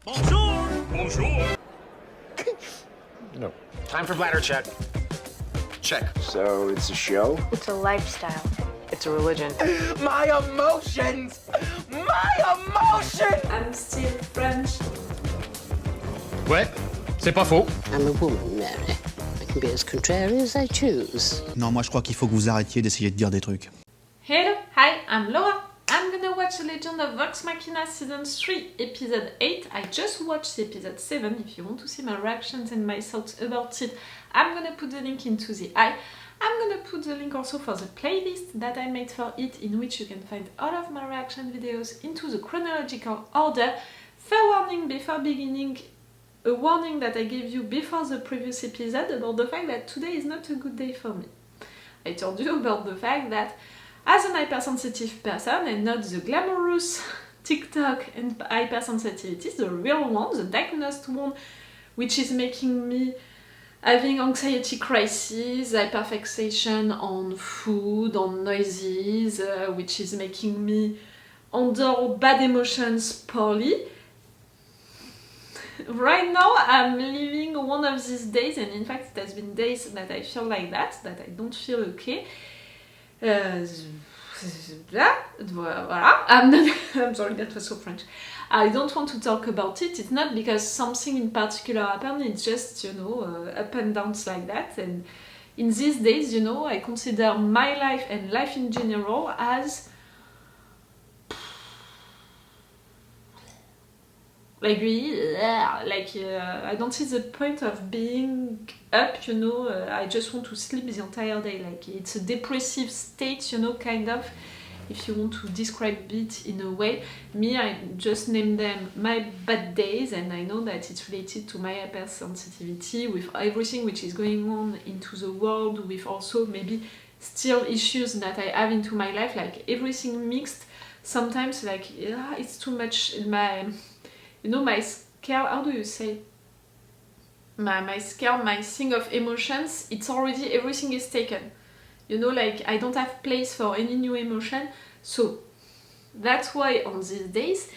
Bonjour! Bonjour! No. Time for bladder check. Check. So it's a show? It's a lifestyle. It's a religion. My emotions! My emotions! I'm still French. Ouais, c'est pas faux. I'm a woman, Mary. I can be as contrary as I choose. Non, moi je crois qu'il faut que vous arrêtiez d'essayer de dire des trucs. Hello, hi, I'm Laura. I'm gonna watch The Legend of Vox Machina Season 3, Episode 8. I just watched Episode 7. If you want to see my reactions and my thoughts about it, I'm gonna put the link into the I'm gonna put the link also for the playlist that I made for it, in which you can find all of my reaction videos into the chronological order. Fair warning before beginning, a warning that I gave you before the previous episode about the fact that today is not a good day for me. I told you about the fact that as an hypersensitive person, and not the glamorous TikTok and hypersensitivities, the real one, the diagnosed one, which is making me having anxiety crises, hyperfixation on food, on noises, which is making me endure bad emotions poorly. Right now I'm living one of these days, and in fact it has been days that I feel like that I don't feel okay. Voilà. I'm sorry, that was so French. I don't want to talk about it. It's not because something in particular happened, it's just, up and downs like that. And in these days, I consider my life and life in general as I don't see the point of being up, I just want to sleep the entire day. Like, it's a depressive state, kind of, if you want to describe it in a way. Me, I just name them my bad days, and I know that it's related to my hypersensitivity, with everything which is going on into the world, with also maybe still issues that I have into my life, like everything mixed. Sometimes, it's too much in my... my scale, how do you say? My scale, my thing of emotions, it's already, everything is taken. I don't have place for any new emotion. So, that's why on these days,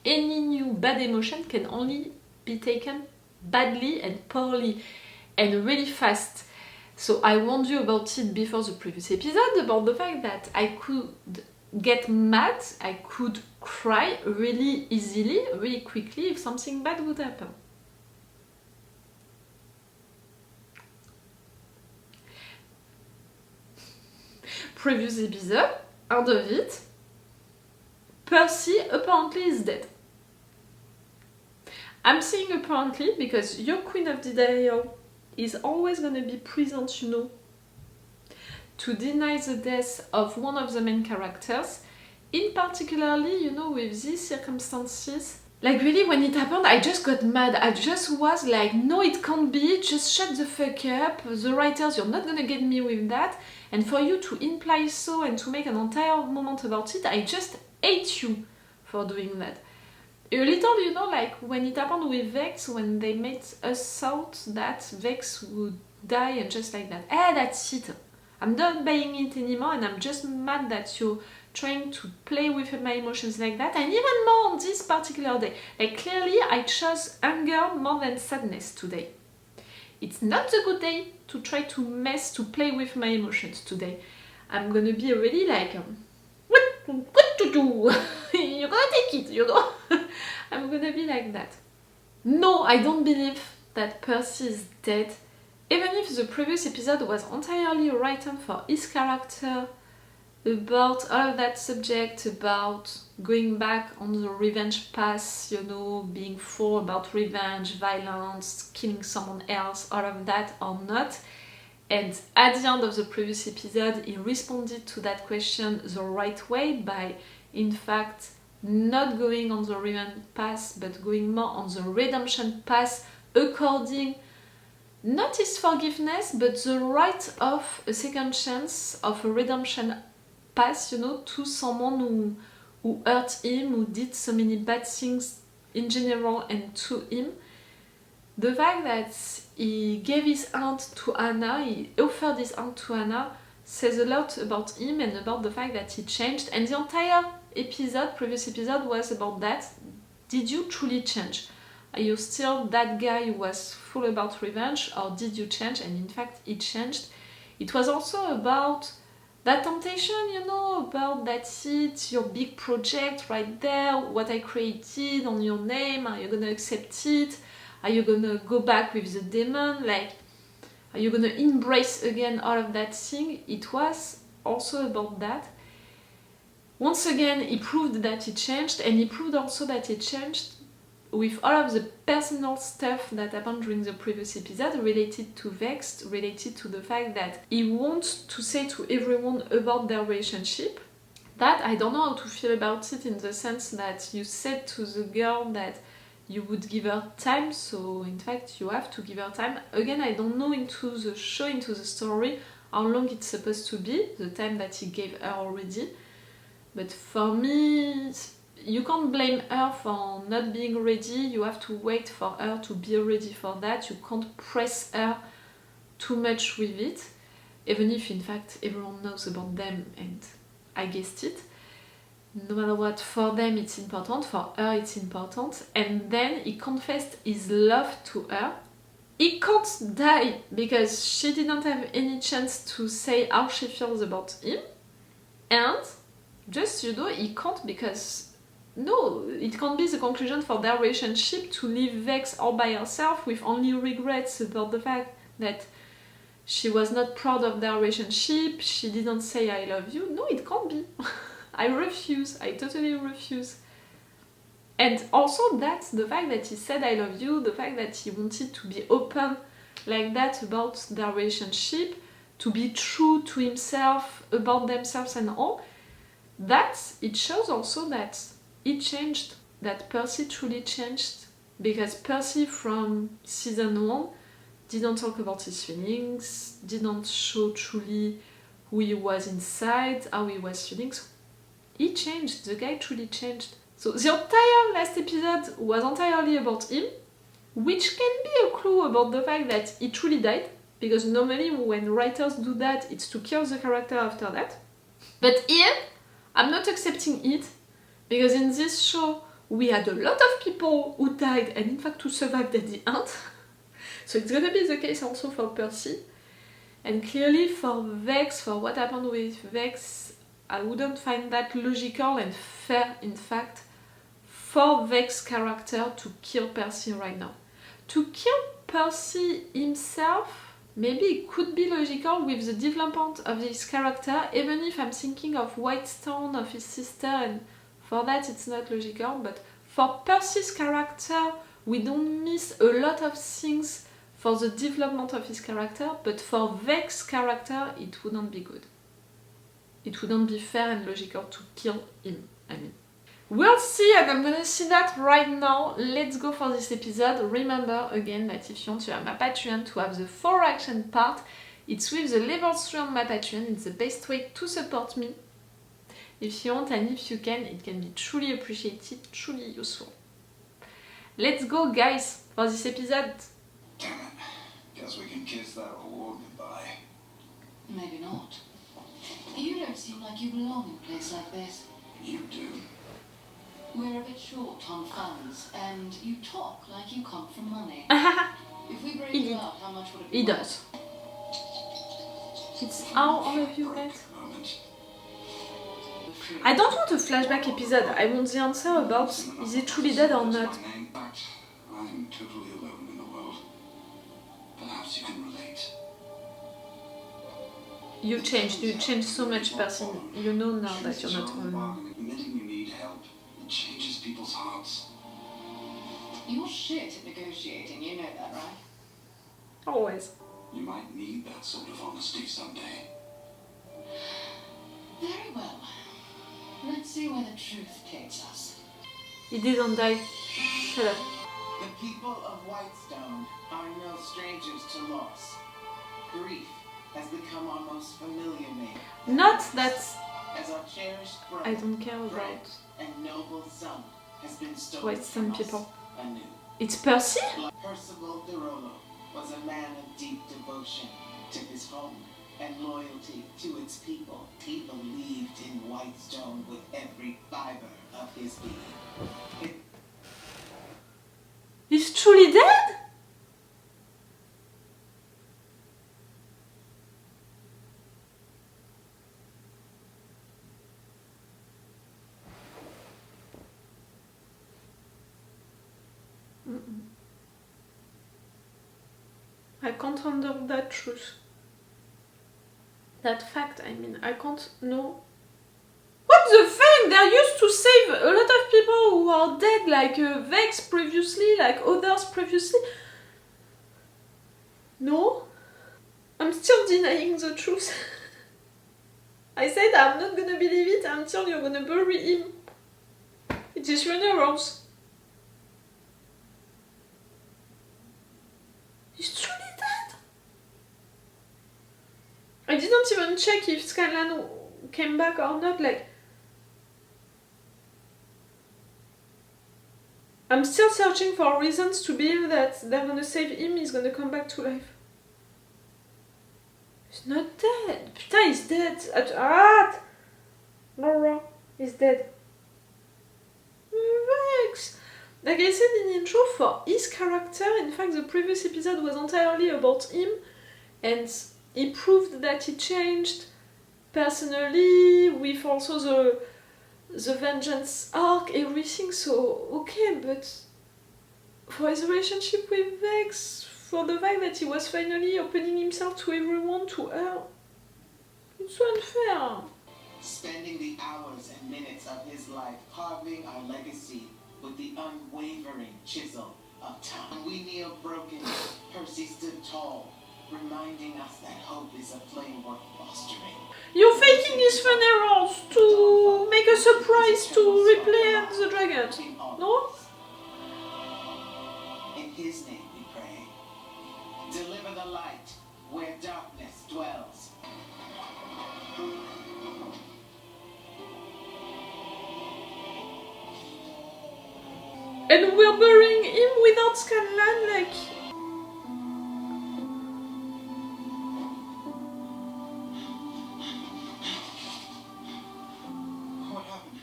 any new bad emotion can only be taken badly and poorly, and really fast. So, I warned you about it before the previous episode, about the fact that I could get mad, I could cry really easily, really quickly if something bad would happen. Previous episode, end of it, Percy apparently is dead. I'm saying apparently because your Queen of Betrayal is always gonna be present, to deny the death of one of the main characters. In particularly, with these circumstances, really when it happened, I just got mad. I just was like, no, it can't be, just shut the fuck up. The writers, you're not gonna get me with that. And for you to imply so and to make an entire moment about it, I just hate you for doing that. A little, when it happened with Vex, when they made us thought that Vex would die and just like that. That's it. I'm not buying it anymore, and I'm just mad that you're trying to play with my emotions like that, and even more on this particular day. Clearly, I chose anger more than sadness today. It's not a good day to try to play with my emotions today. I'm gonna be really what to do? You're gonna take it, I'm gonna be like that. No, I don't believe that Percy is dead. Even if the previous episode was entirely written for his character, about all of that subject, about going back on the revenge path, being full about revenge, violence, killing someone else, all of that or not. And at the end of the previous episode, he responded to that question the right way by, in fact, not going on the revenge path, but going more on the redemption path, according not his forgiveness, but the right of a second chance, of a redemption path, to someone who hurt him, who did so many bad things in general and to him. The fact that he gave his hand to Anna, he offered his hand to Anna, says a lot about him and about the fact that he changed. And the entire previous episode was about that. Did you truly change? Are you still that guy who was full about revenge, or did you change? And in fact, he changed. It was also about that temptation, you know, about that's it, your big project right there, what I created on your name, are you gonna accept it? Are you gonna go back with the demon? Like, are you gonna embrace again all of that thing? It was also about that. Once again, he proved that he changed, and he proved also that he changed with all of the personal stuff that happened during the previous episode related to Vex, related to the fact that he wants to say to everyone about their relationship. That I don't know how to feel about it, in the sense that you said to the girl that you would give her time, so in fact you have to give her time. Again, I don't know into the show, into the story, how long it's supposed to be, the time that he gave her already. But for me, you can't blame her for not being ready. You have to wait for her to be ready for that. You can't press her too much with it, even if in fact everyone knows about them and I guessed it. No matter what, for them it's important, for her it's important. And then he confessed his love to her. He can't die because she didn't have any chance to say how she feels about him. And just, you know, he can't because no, it can't be the conclusion for their relationship to leave Vex all by herself with only regrets about the fact that she was not proud of their relationship, she didn't say I love you. No, it can't be. I refuse. I totally refuse. And also that's the fact that he said I love you, the fact that he wanted to be open like that about their relationship, to be true to himself, about themselves and all, that it shows also that he changed, that Percy truly changed, because Percy from season 1 didn't talk about his feelings, didn't show truly who he was inside, how he was feeling. So he changed, the guy truly changed. So the entire last episode was entirely about him, which can be a clue about the fact that he truly died, because normally when writers do that, it's to kill the character after that. But here, I'm not accepting it, because in this show, we had a lot of people who died and in fact who survived at the end. So it's gonna be the case also for Percy. And clearly for Vex, for what happened with Vex, I wouldn't find that logical and fair, in fact, for Vex character to kill Percy right now. To kill Percy himself, maybe it could be logical with the development of his character, even if I'm thinking of Whitestone, of his sister, and for that it's not logical. But for Percy's character, we don't miss a lot of things for the development of his character, but for Vex's character, it wouldn't be good. It wouldn't be fair and logical to kill him, I mean. We'll see, and I'm gonna see that right now. Let's go for this episode. Remember again that if you want to have my Patreon to have the 4 action part, it's with the level 3 on my Patreon. It's the best way to support me. If you want and if you can, it can be truly appreciated, truly useful. Let's go, guys, for this episode. Damn it. Guess we can kiss that war goodbye. Maybe not. You don't seem like you belong in a place like this. You do. We're a bit short on funds, and you talk like you come from money. If we break you out, how much would it be? He does. It's how all of you get. I don't want a flashback episode. I want the answer about is he truly dead or not. I'm totally alone in the world. Perhaps you can relate. You changed so much, Percy. You know now that you're not alone. Admitting you need help, it changes people's hearts. You're shit at negotiating, you know that, right? Always. You might need that sort of honesty someday. Very well. Let's see where the truth takes us. He didn't die. Shut up. The people of Whitestone are no strangers to loss. Grief has become our most familiar name. Not that As our cherished brother, I don't care about and noble son has been stolen Whitestone from us people. anew. It's Percy? Percival DeRollo was a man of deep devotion to his home and loyalty to its people. He believed in Whitestone with every fiber of his being. He He's truly dead? I can't handle that truth. That fact, I mean, I can't know. What the fuck? They're used to save a lot of people who are dead, like Vex previously, like others previously. No? I'm still denying the truth. I said I'm not gonna believe it until you're gonna bury him. It is funerals. He's truly dead. I didn't even check if Scanlan came back or not, like... I'm still searching for reasons to believe that they're gonna save him, he's gonna come back to life. He's not dead. Putain, he's dead. Laura, he's dead. Vex. Like I said in the intro, for his character, in fact the previous episode was entirely about him, and he proved that he changed personally, with also the vengeance arc, everything, so okay, but for his relationship with Vex, for the fact that he was finally opening himself to everyone, to her, it's so unfair. Spending the hours and minutes of his life carving our legacy with the unwavering chisel of time. When we kneel broken, Percy stood tall, reminding us that hope is a flame worth fostering. You're faking his funerals to make a surprise to replay the dragon, no? In his name we pray. Deliver the light where darkness dwells. And we're burying him without Scanlan, like... What happened?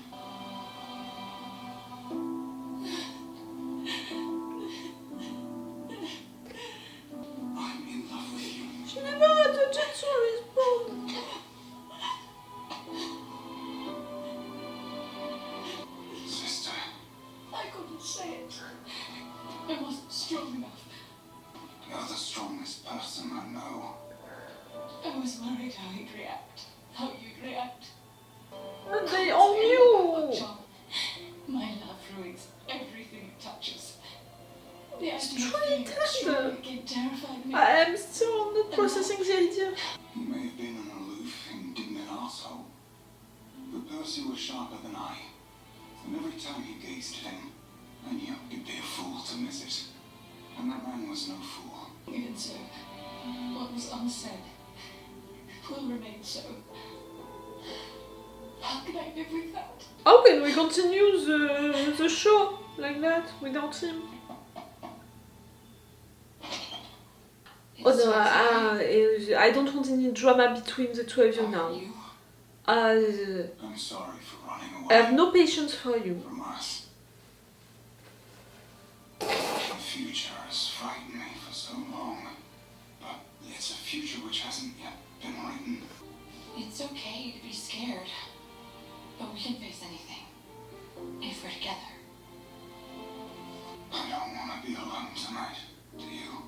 I'm in love with you. She never had a chance to respond. Sister. I couldn't say it. I wasn't strong enough. You're the strongest person I know. I was worried how he'd react. How you'd react. And they all knew. John, my love ruins everything it touches. The It's idea of truly being tender. strong again terrified me. I am still not processing the idea. He may have been an aloof, indignant asshole, but Percy was sharper than I. And every time he gazed at him, I knew he'd be a fool to miss it. And that man was no fool. Even so, what was unsaid will remain so. How can I live with that? How can we continue the show like that without him? Oh no, I don't want any drama between the two of you now. I'm sorry for running away. I have no patience for you. From us. The future has frightened me for so long, but it's a future which hasn't yet been written. It's okay to be scared, but we can face anything if we're together. I don't want to be alone tonight, do you?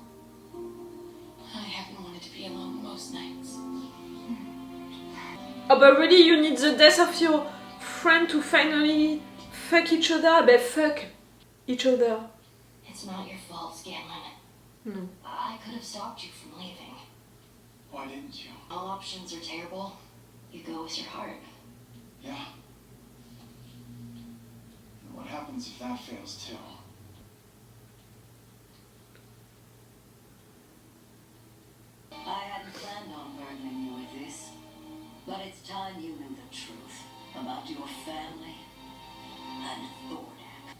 I haven't wanted to be alone most nights. Oh, but really, you need the death of your friend to finally fuck each other? But fuck each other. It's not your fault, Scanlan. No. I could have stopped you from leaving. Why didn't you? All options are terrible. You go with your heart. Yeah. What happens if that fails too? I hadn't planned on burdening you with this, but it's time you knew the truth about your family and Thordak.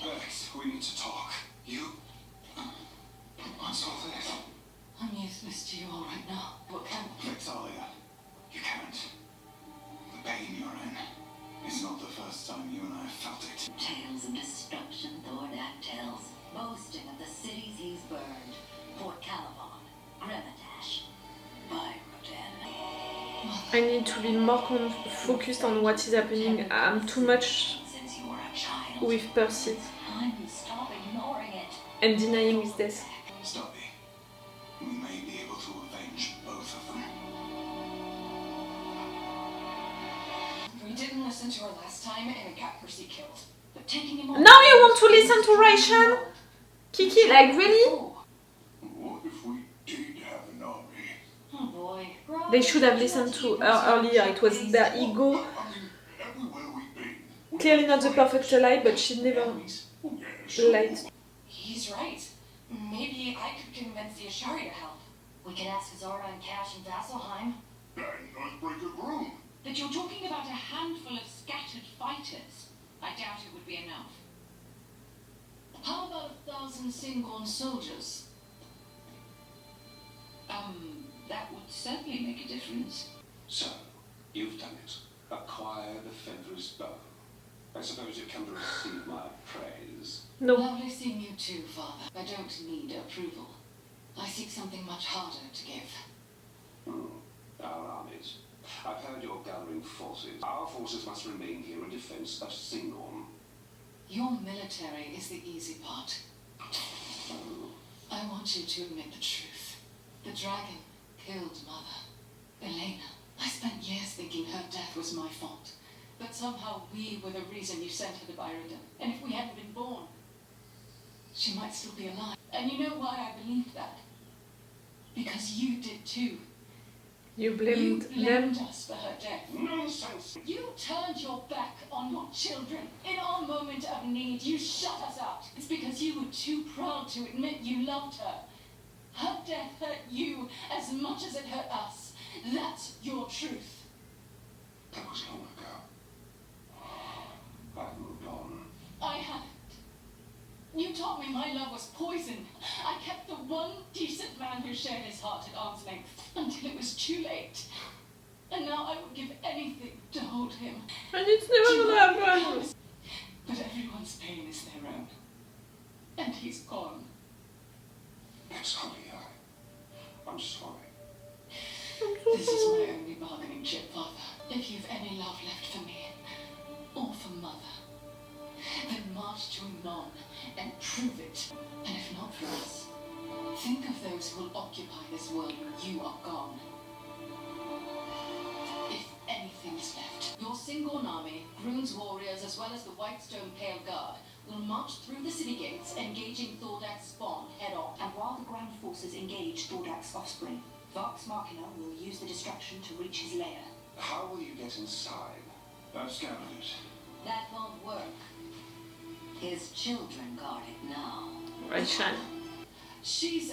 Bex, we need to talk. You... What's all this? I'm useless to you all right now. What can... Vexalia, you can't. The pain you're in is not the first time you and I have felt it. Tales of destruction Thordak tells. I need to be more focused on what is happening. I'm too much with Percy and denying his death. Stop me. We may be able to avenge both of them. We didn't listen to her last time and it got Percy killed. But taking him on. Now you want to listen to Raishan? Kiki, like really? What if we did have an army? Oh boy. They should have listened to her earlier. It was their ego. I mean, everywhere we've been. Clearly not the perfect ally, but she never lied. He's right. Maybe I could convince the Ashari to help. We could ask Zara and Cash and Vasselheim. And Icebreaker Groom. But you're talking about a handful of scattered fighters. I doubt it would be enough. How about 1,000 Singorn soldiers? That would certainly make a difference. So, you've done it. Acquire the Fenrir's bow. I suppose you've come to receive my praise. No. Lovely seeing you too, Father. I don't need approval. I seek something much harder to give. Our armies. I've heard you're gathering forces. Our forces must remain here in defense of Singorn. Your military is the easy part. I want you to admit the truth. The dragon killed Mother, Elena. I spent years thinking her death was my fault. But somehow we were the reason you sent her to Byron. And if we hadn't been born, she might still be alive. And you know why I believed that? Because you did too. You blamed them. Us for her death. Nonsense! You turned your back on your children. In our moment of need, you shut us out. It's because you were too proud to admit you loved her. Her death hurt you as much as it hurt us. That's your truth. That was long ago. I've moved on. I haven't. You taught me my love was poison. I kept the one decent man who shared his heart at arm's length until it was too late. And now I would give anything to hold him. And it's never gonna happen. But everyone's pain is their own. And he's gone. It's only I'm sorry. This is my only bargaining chip, Father. If you've any love left for me, or for Mother, then march to Emon and prove it. And if not for us, think of those who will occupy this world when you are gone. If anything's left, your Singorn army, Groon's warriors, as well as the Whitestone Pale Guard, will march through the city gates, engaging Thordak's spawn head-on. And while the ground forces engage Thordak's offspring, Vox Machina will use the distraction to reach his lair. How will you get inside? I've scouted it. That won't work. His children guard it now. Raishan. She's,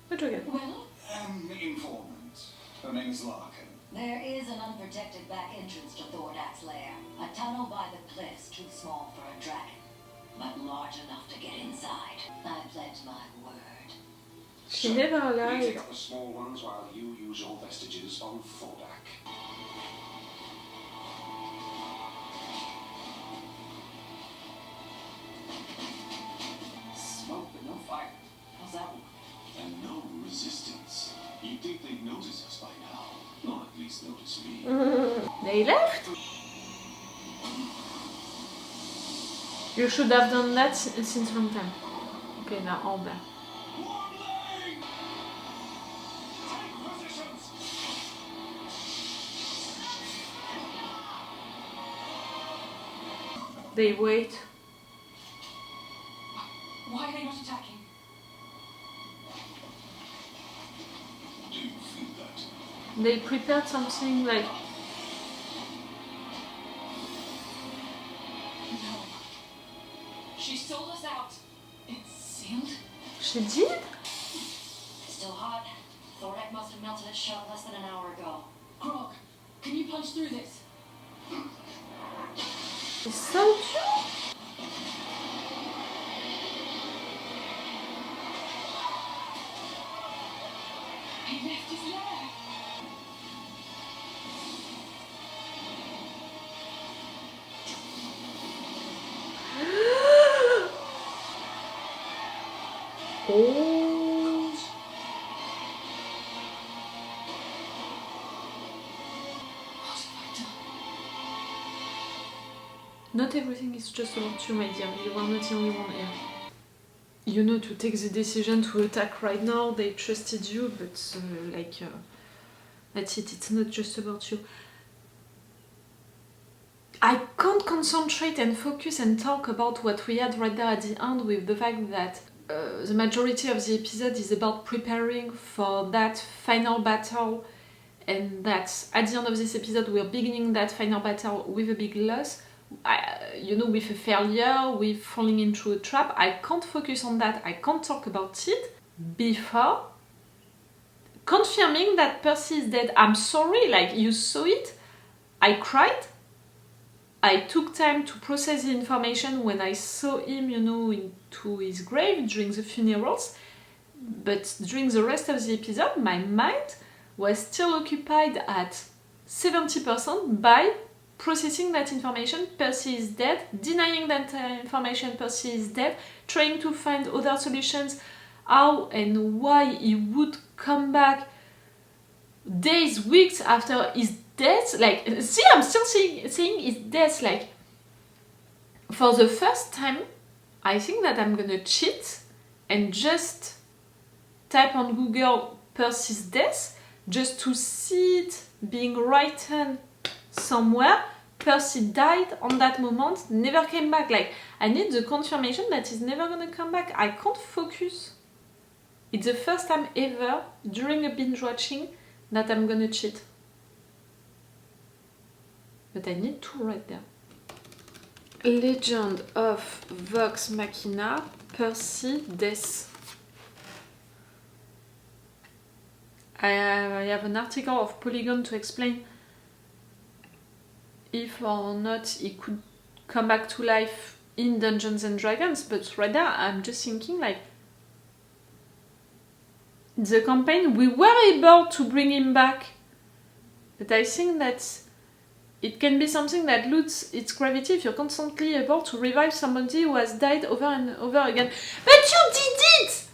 What again? well? An informant. Her name is Larkin. There is an unprotected back entrance to Thordak's lair. A tunnel by the cliffs too small for a dragon, but large enough to get inside. I pledge my word. She never You lied. take up the small ones while you use your vestiges on Thordak. Smoke but no fire. How's that work? And no resistance. You'd think they'd notice us by now. Or at least notice me. They left? You should have done that since long time. Okay, now all back. They wait. Why are they not attacking? Do you feel that? They prepared something like... No. She sold us out. It's sealed? She did? Still hot. Thordak must have melted its shell less than an hour ago. Grog, can you punch through this? It's so cute. He left his lair. Oh. Not everything is just about you, my dear. You are not the only one here. You know, to take the decision to attack right now, they trusted you, but that's it, it's not just about you. I can't concentrate and focus and talk about what we had right there at the end with the fact that the majority of the episode is about preparing for that final battle, and that at the end of this episode we're beginning that final battle with a big loss. With a failure, with falling into a trap. I can't focus on that, I can't talk about it before confirming that Percy is dead. I'm sorry, like, you saw it, I cried, I took time to process the information when I saw him, into his grave during the funerals, but during the rest of the episode, my mind was still occupied at 70% by processing that information. Percy is dead, denying that information, Percy is dead, trying to find other solutions, how and why he would come back days, weeks after his death. Like, see, I'm still saying his death. Like, for the first time, I think that I'm gonna cheat and just type on Google Percy's death, just to see it being written somewhere. Percy died on that moment, never came back. Like, I need the confirmation that he's never gonna come back. I can't focus. It's the first time ever during a binge watching that I'm gonna cheat. But I need to write there. Legend of Vox Machina, Percy death. I have an article of Polygon to explain if or not he could come back to life in Dungeons and Dragons, but right there I'm just thinking, like, the campaign we were able to bring him back, but I think that it can be something that loses its gravity if you're constantly able to revive somebody who has died over and over again. But you did it!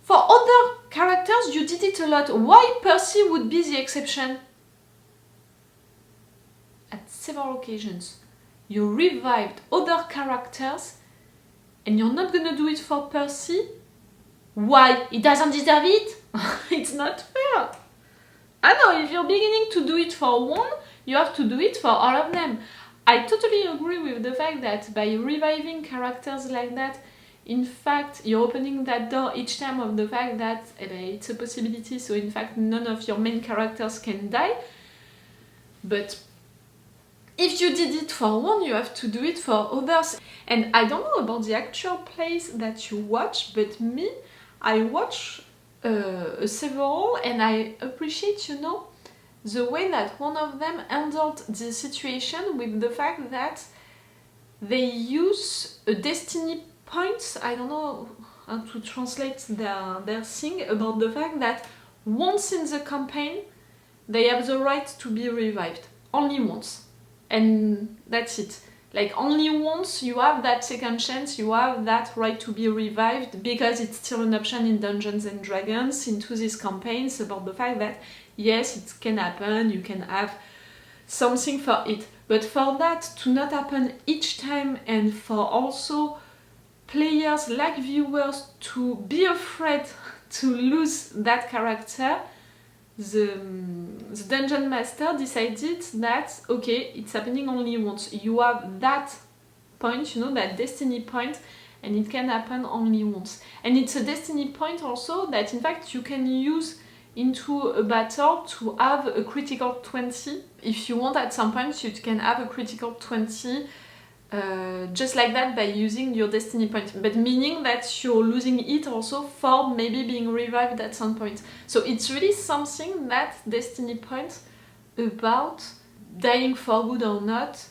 For other characters you did it a lot. Why Percy would be the exception? At several occasions you revived other characters and you're not gonna do it for Percy? Why? He doesn't deserve it? It's not fair. I know, if you're beginning to do it for one, you have to do it for all of them. I totally agree with the fact that by reviving characters like that, in fact, you're opening that door each time of the fact that it's a possibility, so in fact none of your main characters can die. But if you did it for one, you have to do it for others. And I don't know about the actual plays that you watch, but me, I watch several, and I appreciate, the way that one of them handled the situation with the fact that they use a destiny point. I don't know how to translate their thing about the fact that once in the campaign they have the right to be revived. Only once. And that's it. Like, only once you have that second chance, you have that right to be revived, because it's still an option in Dungeons and Dragons into these campaigns about the fact that yes, it can happen, you can have something for it. But for that to not happen each time, and for also players like viewers to be afraid to lose that character, the Dungeon Master decided that, okay, it's happening only once. You have that point, that destiny point, and it can happen only once. And it's a destiny point also that in fact you can use into a battle to have a critical 20. If you want, at some point you can have a critical 20 just like that by using your destiny point, but meaning that you're losing it also for maybe being revived at some point. So it's really something, that destiny point, about dying for good or not,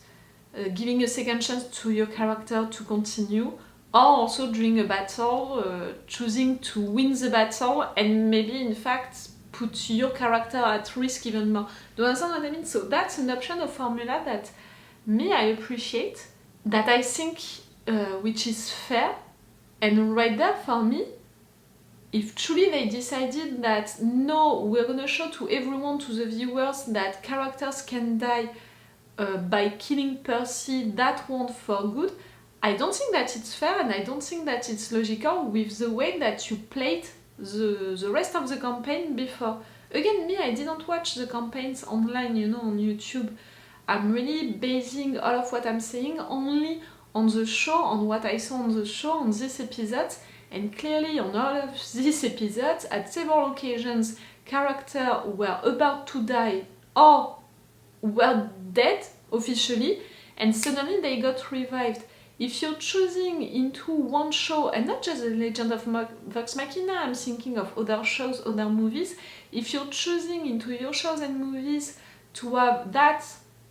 giving a second chance to your character to continue, or also during a battle, choosing to win the battle and maybe in fact put your character at risk even more. Do you understand what I mean? So that's an option, a formula that I appreciate, that I think which is fair. And right there for me, if truly they decided that no, we're gonna show to everyone, to the viewers, that characters can die by killing Percy that won't for good, I don't think that it's fair and I don't think that it's logical with the way that you played the rest of the campaign before. Again, me, I didn't watch the campaigns online, you know, on YouTube. I'm really basing all of what I'm saying only on the show, on what I saw on the show, on this episode, and clearly on all of these episodes, at several occasions, characters were about to die or were dead officially, and suddenly they got revived. If you're choosing into one show, and not just The Legend of Vox Machina, I'm thinking of other shows, other movies, if you're choosing into your shows and movies to have that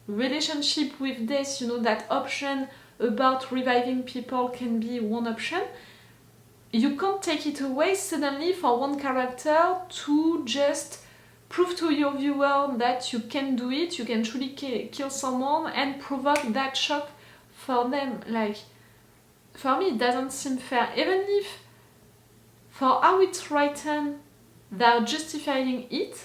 relationship with death, you know, that option about reviving people can be one option, you can't take it away suddenly for one character to just prove to your viewer that you can do it, you can truly kill someone and provoke that shock for them. Like, for me it doesn't seem fair, even if for how it's written they're justifying it.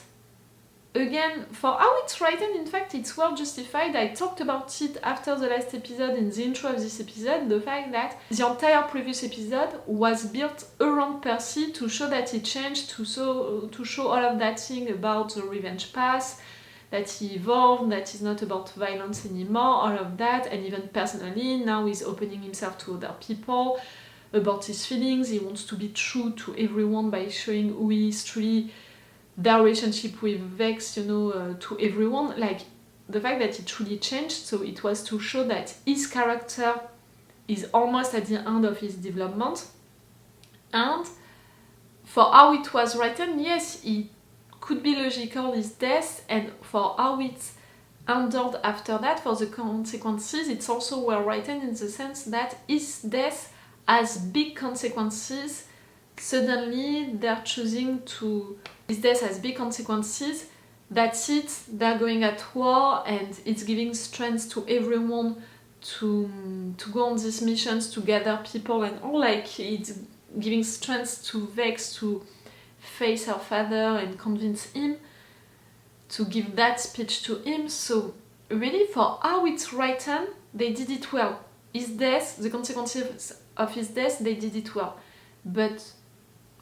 Again, for how it's written, in fact, it's well justified. I talked about it after the last episode, in the intro of this episode, the fact that the entire previous episode was built around Percy to show that he changed, to show all of that thing about the revenge path, that he evolved, that he's not about violence anymore, all of that, and even personally, now he's opening himself to other people, about his feelings, he wants to be true to everyone by showing who he is truly, their relationship with Vex, you know, to everyone. Like, the fact that he truly changed, so it was to show that his character is almost at the end of his development. And for how it was written, yes, it could be logical, his death, and for how it's ended after that, for the consequences, it's also well written in the sense that his death has big consequences. Suddenly they're choosing to... His death has big consequences. That's it, they're going at war, and it's giving strength to everyone to go on these missions, to gather people and all. Like, it's giving strength to Vex to face her father and convince him to give that speech to him. So really, for how it's written, they did it well. His death, the consequences of his death, they did it well. But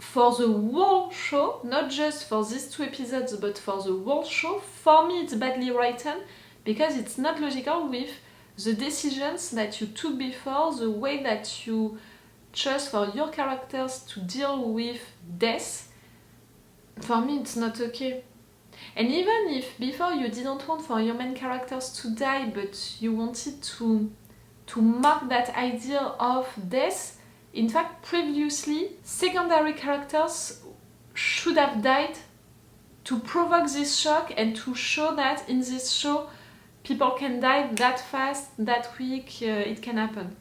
for the whole show, not just for these 2 episodes, but for the whole show, for me it's badly written because it's not logical with the decisions that you took before, the way that you chose for your characters to deal with death. For me it's not okay. And even if before you didn't want for your main characters to die, but you wanted to mark that idea of death, in fact, previously, secondary characters should have died to provoke this shock and to show that in this show people can die that fast, that quick, it can happen.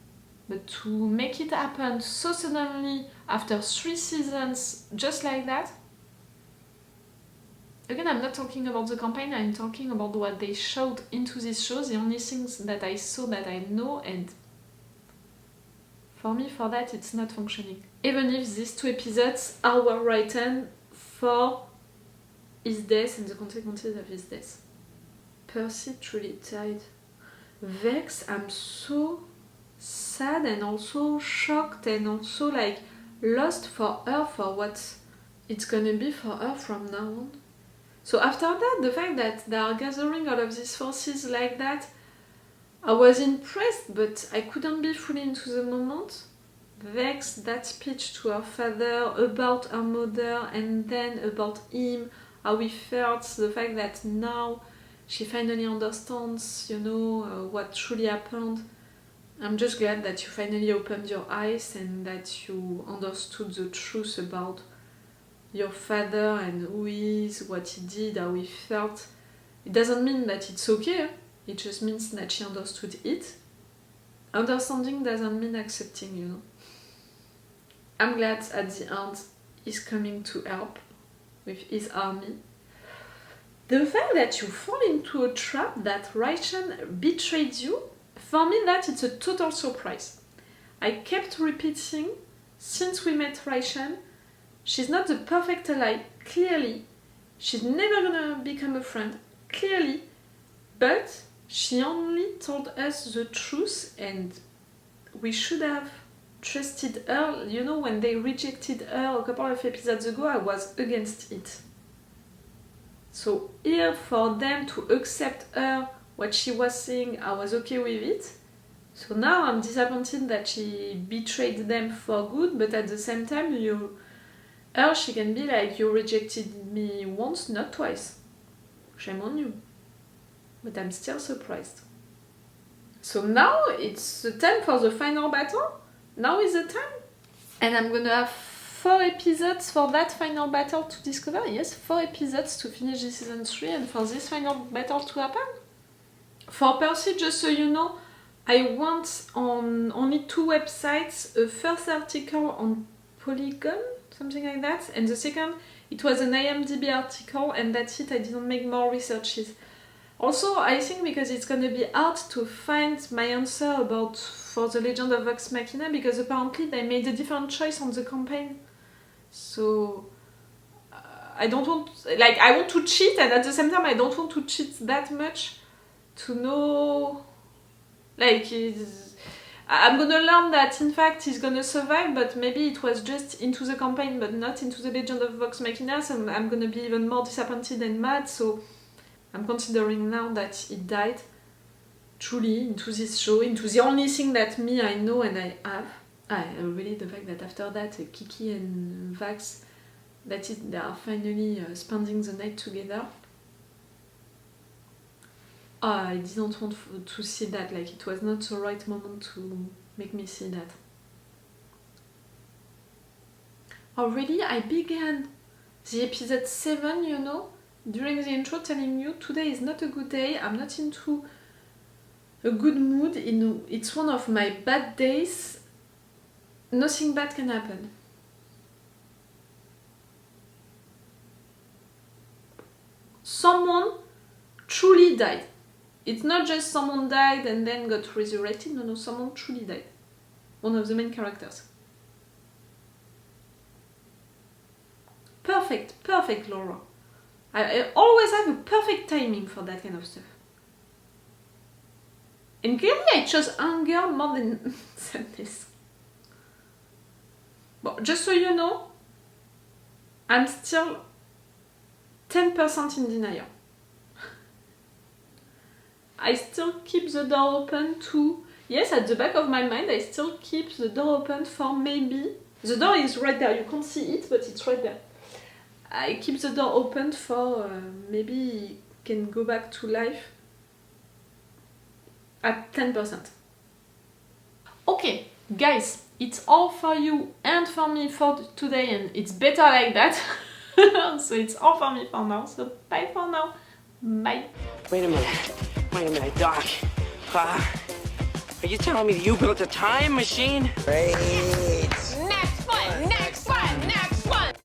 But to make it happen so suddenly after 3 seasons just like that, again, I'm not talking about the campaign, I'm talking about what they showed into this show, the only things that I saw that I know, and for me, for that, it's not functioning. Even if these 2 episodes are well written for his death and the consequences of his death. Percy truly died. Vex, I'm so sad and also shocked and also like lost for her, for what it's gonna be for her from now on. So after that, the fact that they are gathering all of these forces like that, I was impressed, but I couldn't be fully into the moment. Vex, that speech to her father about her mother and then about him, how he felt, the fact that now she finally understands, you know, what truly happened. I'm just glad that you finally opened your eyes and that you understood the truth about your father and who he is, what he did, how he felt. It doesn't mean that it's okay. It just means that she understood it. Understanding doesn't mean accepting, you know. I'm glad at the end he's coming to help with his army. The fact that you fall into a trap that Raishan betrayed you, for me that it's a total surprise. I kept repeating, since we met Raishan, she's not the perfect ally, clearly. She's never gonna become a friend, clearly. But She only told us the truth and we should have trusted her. You know, when they rejected her a couple of episodes ago, I was against it. So here, for them to accept her, what she was saying, I was okay with it. So now I'm disappointed that she betrayed them for good, but at the same time, she can be like, you rejected me once, not twice. Shame on you. But I'm still surprised. So now it's the time for the final battle. Now is the time. And I'm gonna have 4 episodes for that final battle to discover. Yes, 4 episodes to finish the season 3 and for this final battle to happen. For Percy, just so you know, I went on only 2 websites. A first article on Polygon, something like that, and the second, it was an IMDb article, and that's it. I didn't make more researches. Also, I think because it's gonna be hard to find my answer for the Legend of Vox Machina, because apparently they made a different choice on the campaign. So I don't want, I want to cheat, and at the same time I don't want to cheat that much to know, I'm gonna learn that in fact he's gonna survive, but maybe it was just into the campaign but not into the Legend of Vox Machina, so I'm gonna be even more disappointed and mad. So I'm considering now that he died truly into this show, into the only thing that I know and I have. Really the fact that after that Kiki and Vax, they are finally spending the night together. I didn't want to see that, it was not the right moment to make me see that. Already I began the episode 7, you know, during the intro telling you today is not a good day, I'm not into a good mood, it's one of my bad days, nothing bad can happen. Someone truly died. It's not just someone died and then got resurrected, no, someone truly died. One of the main characters. Perfect, Laura. I always have a perfect timing for that kind of stuff. And clearly I chose anger more than sadness. But just so you know, I'm still 10% in denial. I still keep the door open to... Yes, at the back of my mind, I still keep the door open for maybe... The door is right there, you can't see it, but it's right there. I keep the door open for maybe he can go back to life at 10%. Okay, guys, it's all for you and for me for today, and it's better like that. So it's all for me for now, so bye for now. Bye. Wait a minute, Doc. Are you telling me that you built a time machine? Raishan.